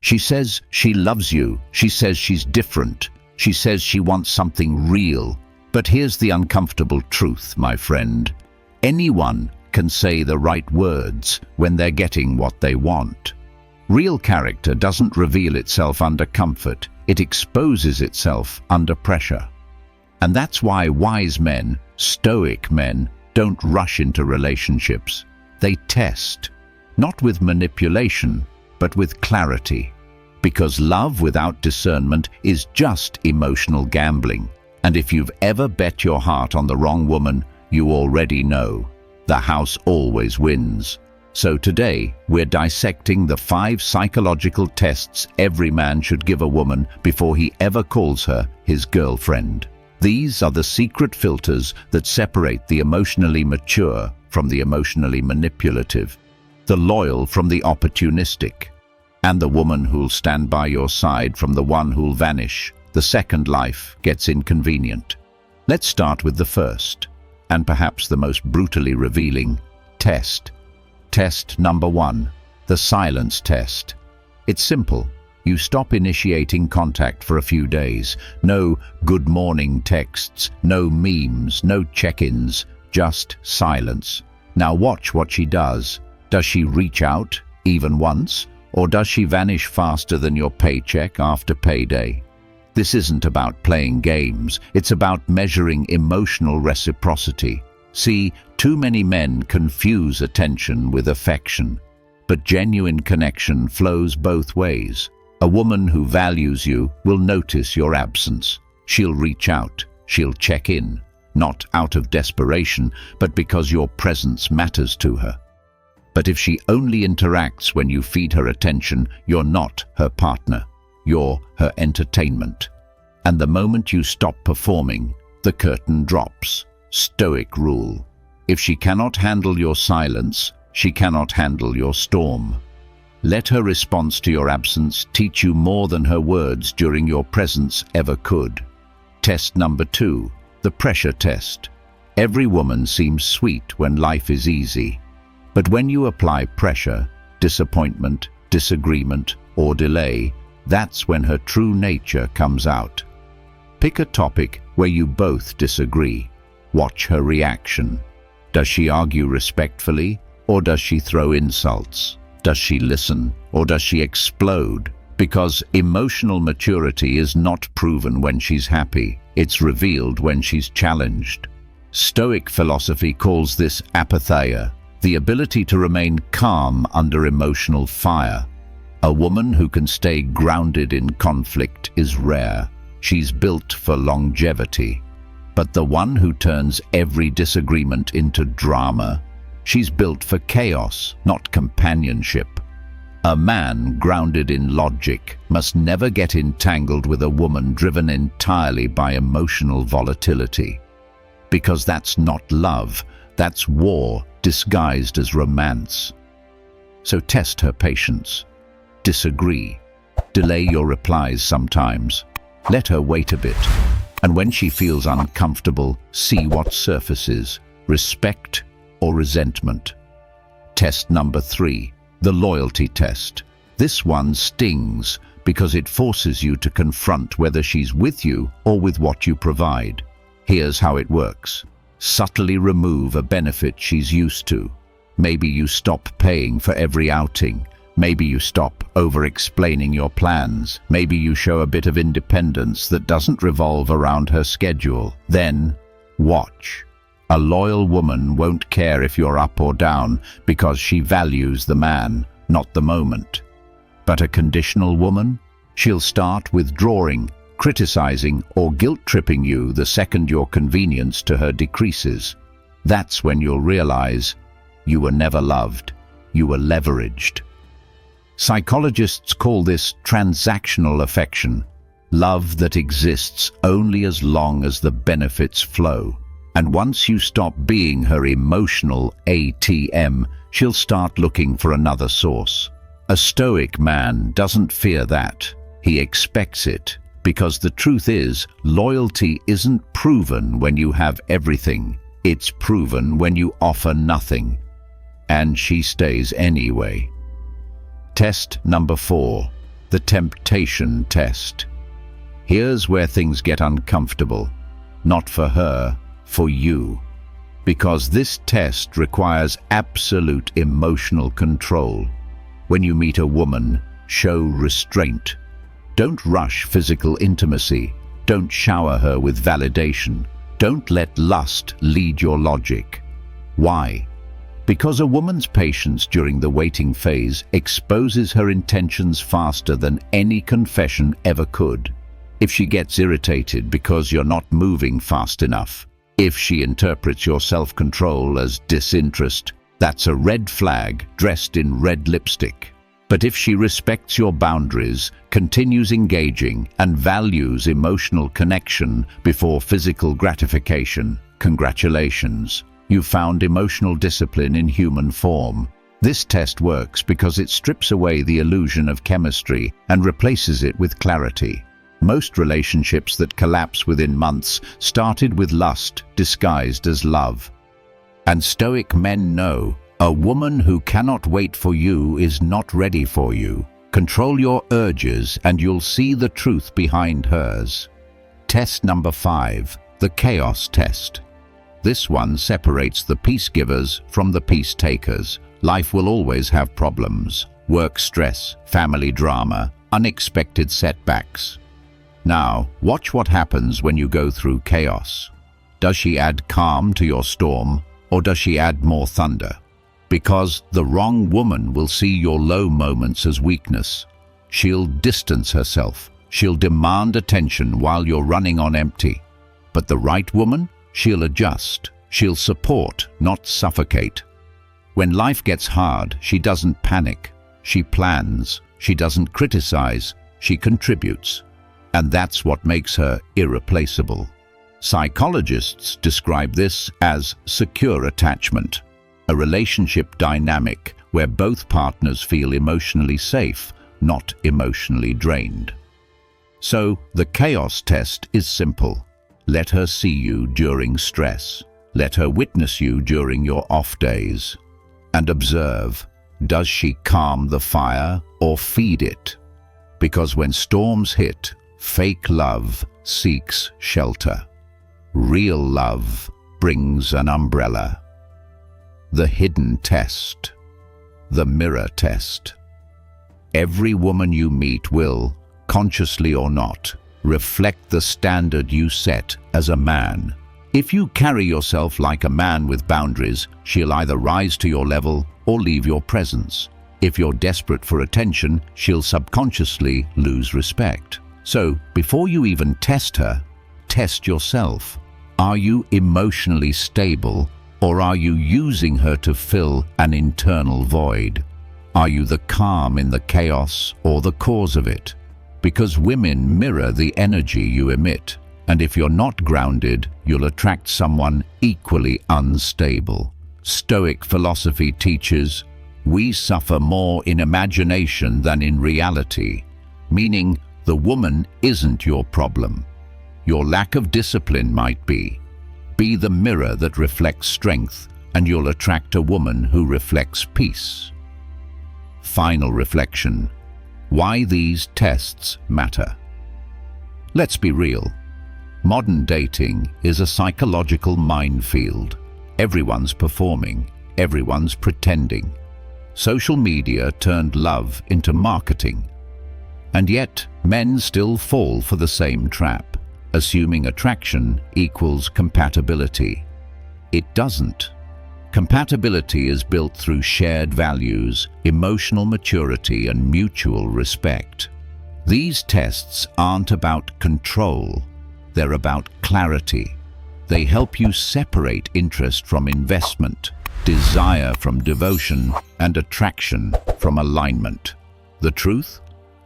She says she loves you. She says she's different. She says she wants something real. But here's the uncomfortable truth, my friend. Anyone can say the right words when they're getting what they want. Real character doesn't reveal itself under comfort. It exposes itself under pressure. And that's why wise men, stoic men, don't rush into relationships. They test, not with manipulation, but with clarity. Because love without discernment is just emotional gambling. And if you've ever bet your heart on the wrong woman, you already know. The house always wins. So today, we're dissecting the 5 psychological tests every man should give a woman before he ever calls her his girlfriend. These are the secret filters that separate the emotionally mature from the emotionally manipulative, the loyal from the opportunistic, and the woman who'll stand by your side from the one who'll vanish the second life gets inconvenient. Let's start with the first, and perhaps the most brutally revealing, test. Test number 1, the silence test. It's simple. You stop initiating contact for a few days. No good morning texts, no memes, no check-ins, just silence. Now watch what she does. Does she reach out, even once? Or does she vanish faster than your paycheck after payday? This isn't about playing games. It's about measuring emotional reciprocity. See, too many men confuse attention with affection. But genuine connection flows both ways. A woman who values you will notice your absence. She'll reach out. She'll check in. Not out of desperation, but because your presence matters to her. But if she only interacts when you feed her attention, you're not her partner. You're her entertainment. And the moment you stop performing, the curtain drops. Stoic rule. If she cannot handle your silence, she cannot handle your storm. Let her response to your absence teach you more than her words during your presence ever could. Test number 2, the pressure test. Every woman seems sweet when life is easy. But when you apply pressure, disappointment, disagreement, or delay, that's when her true nature comes out. Pick a topic where you both disagree. Watch her reaction. Does she argue respectfully, or does she throw insults? Does she listen, or does she explode? Because emotional maturity is not proven when she's happy. It's revealed when she's challenged. Stoic philosophy calls this apatheia, the ability to remain calm under emotional fire. A woman who can stay grounded in conflict is rare. She's built for longevity. But the one who turns every disagreement into drama, she's built for chaos, not companionship. A man grounded in logic must never get entangled with a woman driven entirely by emotional volatility. Because that's not love, that's war disguised as romance. So test her patience. Disagree. Delay your replies sometimes. Let her wait a bit. And when she feels uncomfortable, see what surfaces, respect or resentment. Test number 3, the loyalty test. This one stings because it forces you to confront whether she's with you or with what you provide. Here's how it works. Subtly remove a benefit she's used to. Maybe you stop paying for every outing. Maybe you stop over-explaining your plans. Maybe you show a bit of independence that doesn't revolve around her schedule. Then, watch. A loyal woman won't care if you're up or down because she values the man, not the moment. But a conditional woman? She'll start withdrawing, criticizing, or guilt-tripping you the second your convenience to her decreases. That's when you'll realize you were never loved. You were leveraged. Psychologists call this transactional affection, love that exists only as long as the benefits flow. And once you stop being her emotional ATM, she'll start looking for another source. A stoic man doesn't fear that. He expects it, because the truth is, loyalty isn't proven when you have everything. It's proven when you offer nothing. And she stays anyway. Test number 4, the temptation test. Here's where things get uncomfortable. Not for her, for you. Because this test requires absolute emotional control. When you meet a woman, show restraint. Don't rush physical intimacy. Don't shower her with validation. Don't let lust lead your logic. Why? Because a woman's patience during the waiting phase exposes her intentions faster than any confession ever could. If she gets irritated because you're not moving fast enough, if she interprets your self-control as disinterest, that's a red flag dressed in red lipstick. But if she respects your boundaries, continues engaging, and values emotional connection before physical gratification, congratulations. You found emotional discipline in human form. This test works because it strips away the illusion of chemistry and replaces it with clarity. Most relationships that collapse within months started with lust disguised as love. And stoic men know, a woman who cannot wait for you is not ready for you. Control your urges and you'll see the truth behind hers. Test number 5, the chaos test. This one separates the peace givers from the peace takers. Life will always have problems. Work stress, family drama, unexpected setbacks. Now, watch what happens when you go through chaos. Does she add calm to your storm, or does she add more thunder? Because the wrong woman will see your low moments as weakness. She'll distance herself. She'll demand attention while you're running on empty. But the right woman? She'll adjust. She'll support, not suffocate. When life gets hard, she doesn't panic. She plans. She doesn't criticize. She contributes. And that's what makes her irreplaceable. Psychologists describe this as secure attachment, a relationship dynamic where both partners feel emotionally safe, not emotionally drained. So, the chaos test is simple. Let her see you during stress. Let her witness you during your off days. And observe, does she calm the fire or feed it? Because when storms hit, fake love seeks shelter. Real love brings an umbrella. The hidden test. The mirror test. Every woman you meet will, consciously or not, reflect the standard you set as a man. If you carry yourself like a man with boundaries, she'll either rise to your level or leave your presence. If you're desperate for attention, she'll subconsciously lose respect. So, before you even test her, test yourself. Are you emotionally stable, or are you using her to fill an internal void? Are you the calm in the chaos or the cause of it? Because women mirror the energy you emit, and if you're not grounded, you'll attract someone equally unstable. Stoic philosophy teaches, we suffer more in imagination than in reality, meaning the woman isn't your problem. Your lack of discipline might be. Be the mirror that reflects strength, and you'll attract a woman who reflects peace. Final reflection. Why these tests matter. Let's be real. Modern dating is a psychological minefield. Everyone's performing, everyone's pretending. Social media turned love into marketing. And yet, men still fall for the same trap, assuming attraction equals compatibility. It doesn't. Compatibility is built through shared values, emotional maturity, and mutual respect. These tests aren't about control, they're about clarity. They help you separate interest from investment, desire from devotion, and attraction from alignment. The truth?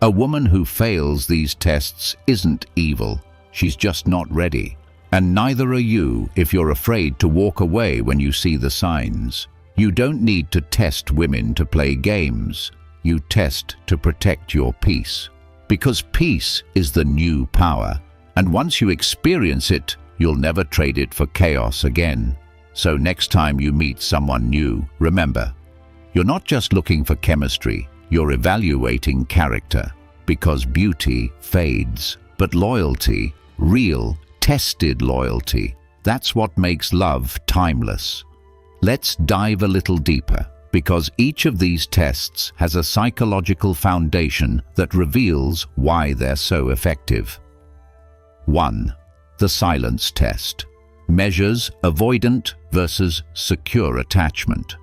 A woman who fails these tests isn't evil, she's just not ready. And neither are you if you're afraid to walk away when you see the signs. You don't need to test women to play games. You test to protect your peace. Because peace is the new power. And once you experience it, you'll never trade it for chaos again. So next time you meet someone new, remember, you're not just looking for chemistry, you're evaluating character. because beauty fades, but loyalty, real, tested loyalty, that's what makes love timeless. Let's dive a little deeper, because each of these tests has a psychological foundation that reveals why they're so effective. 1. The silence test. Measures avoidant versus secure attachment.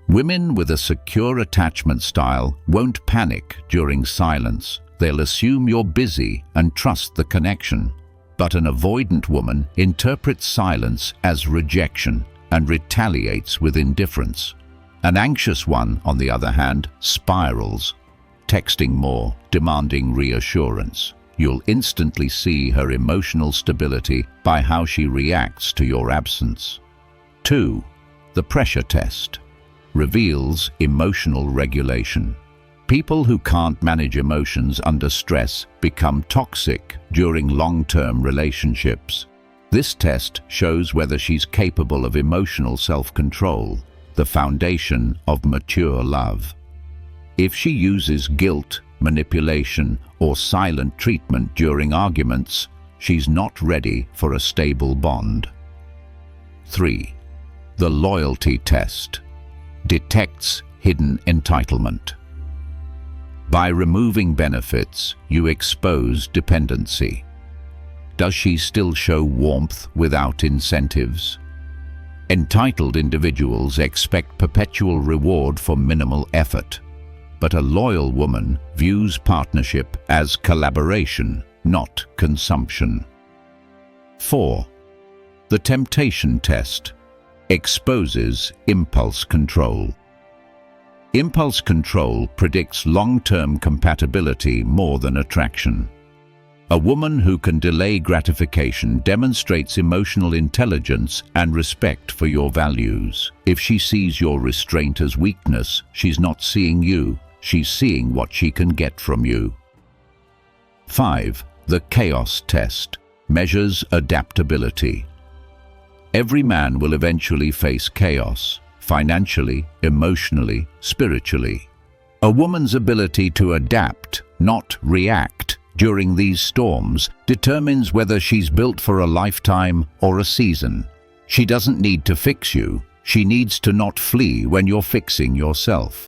Women with a secure attachment style won't panic during silence. They'll assume you're busy and trust the connection. But an avoidant woman interprets silence as rejection and retaliates with indifference. An anxious one, on the other hand, spirals, texting more, demanding reassurance. You'll instantly see her emotional stability by how she reacts to your absence. 2. The pressure test. Reveals emotional regulation. People who can't manage emotions under stress become toxic during long-term relationships. This test shows whether she's capable of emotional self-control, the foundation of mature love. If she uses guilt, manipulation, or silent treatment during arguments, she's not ready for a stable bond. 3. The loyalty test. Detects hidden entitlement. By removing benefits, you expose dependency. Does she still show warmth without incentives? Entitled individuals expect perpetual reward for minimal effort, but a loyal woman views partnership as collaboration, not consumption. 4. The temptation test. Exposes impulse control. Impulse control predicts long-term compatibility more than attraction. A woman who can delay gratification demonstrates emotional intelligence and respect for your values. If she sees your restraint as weakness, she's not seeing you, she's seeing what she can get from you. 5. The chaos test. Measures adaptability. Every man will eventually face chaos, financially, emotionally, spiritually. A woman's ability to adapt, not react, during these storms determines whether she's built for a lifetime or a season. She doesn't need to fix you, she needs to not flee when you're fixing yourself.